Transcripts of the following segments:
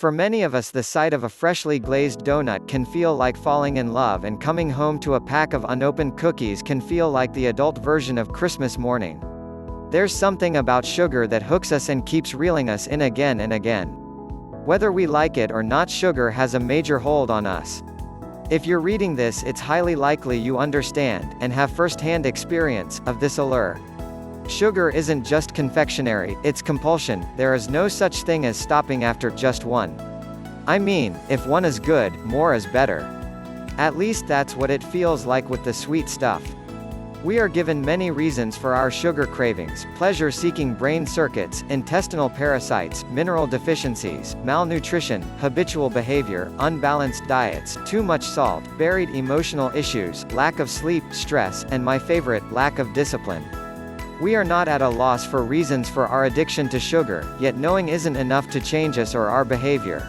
For many of us, the sight of a freshly glazed donut can feel like falling in love, and coming home to a pack of unopened cookies can feel like the adult version of Christmas morning. There's something about sugar that hooks us and keeps reeling us in again and again. Whether we like it or not, sugar has a major hold on us. If you're reading this, it's highly likely you understand, and have first-hand experience, of this allure. Sugar isn't just confectionery, it's compulsion. There is no such thing as stopping after just one. I mean, if one is good, more is better. At least that's what it feels like with the sweet stuff. We are given many reasons for our sugar cravings: pleasure-seeking brain circuits, intestinal parasites, mineral deficiencies, malnutrition, habitual behavior, unbalanced diets, too much salt, buried emotional issues, lack of sleep, stress, and my favorite, lack of discipline. We are not at a loss for reasons for our addiction to sugar, yet knowing isn't enough to change us or our behavior.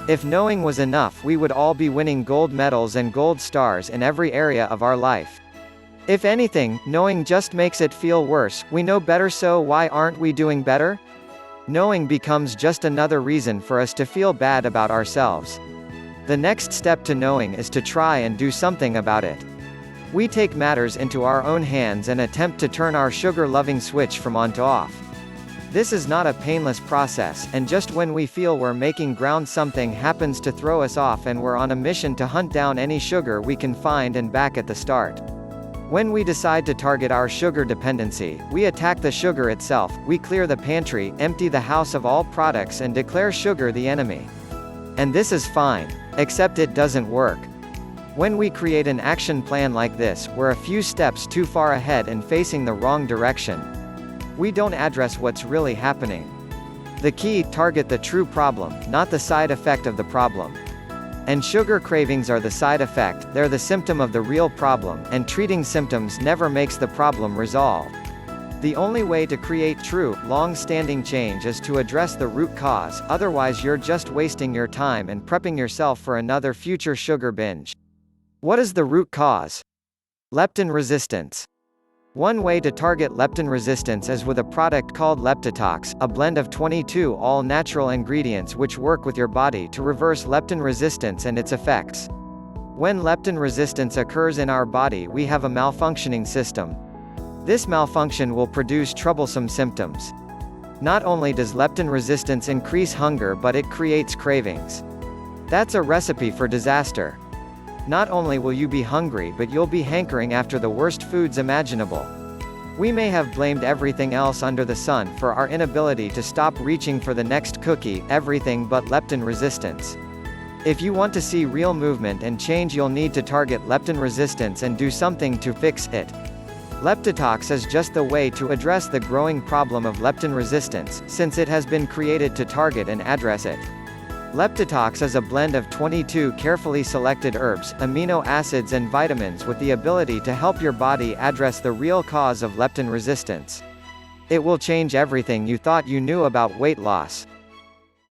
If knowing was enough, we would all be winning gold medals and gold stars in every area of our life. If anything, knowing just makes it feel worse. We know better, so why aren't we doing better? Knowing becomes just another reason for us to feel bad about ourselves. The next step to knowing is to try and do something about it. We take matters into our own hands and attempt to turn our sugar-loving switch from on to off. This is not a painless process, and just when we feel we're making ground, something happens to throw us off, and we're on a mission to hunt down any sugar we can find and back at the start. When we decide to target our sugar dependency, we attack the sugar itself. We clear the pantry, empty the house of all products, and declare sugar the enemy. And this is fine. Except it doesn't work. When we create an action plan like this, we're a few steps too far ahead and facing the wrong direction. We don't address what's really happening. The key: target the true problem, not the side effect of the problem. And sugar cravings are the side effect, they're the symptom of the real problem, and treating symptoms never makes the problem resolved. The only way to create true, long-standing change is to address the root cause, otherwise you're just wasting your time and prepping yourself for another future sugar binge. What is the root cause? Leptin resistance. One way to target leptin resistance is with a product called Leptitox, a blend of 22 all-natural ingredients which work with your body to reverse leptin resistance and its effects. When leptin resistance occurs in our body, we have a malfunctioning system. This malfunction will produce troublesome symptoms. Not only does leptin resistance increase hunger, but it creates cravings. That's a recipe for disaster. Not only will you be hungry, but you'll be hankering after the worst foods imaginable. We may have blamed everything else under the sun for our inability to stop reaching for the next cookie, everything but leptin resistance. If you want to see real movement and change, you'll need to target leptin resistance and do something to fix it. Leptitox is just the way to address the growing problem of leptin resistance, since it has been created to target and address it. Leptitox is a blend of 22 carefully selected herbs, amino acids and vitamins with the ability to help your body address the real cause of leptin resistance. It will change everything you thought you knew about weight loss.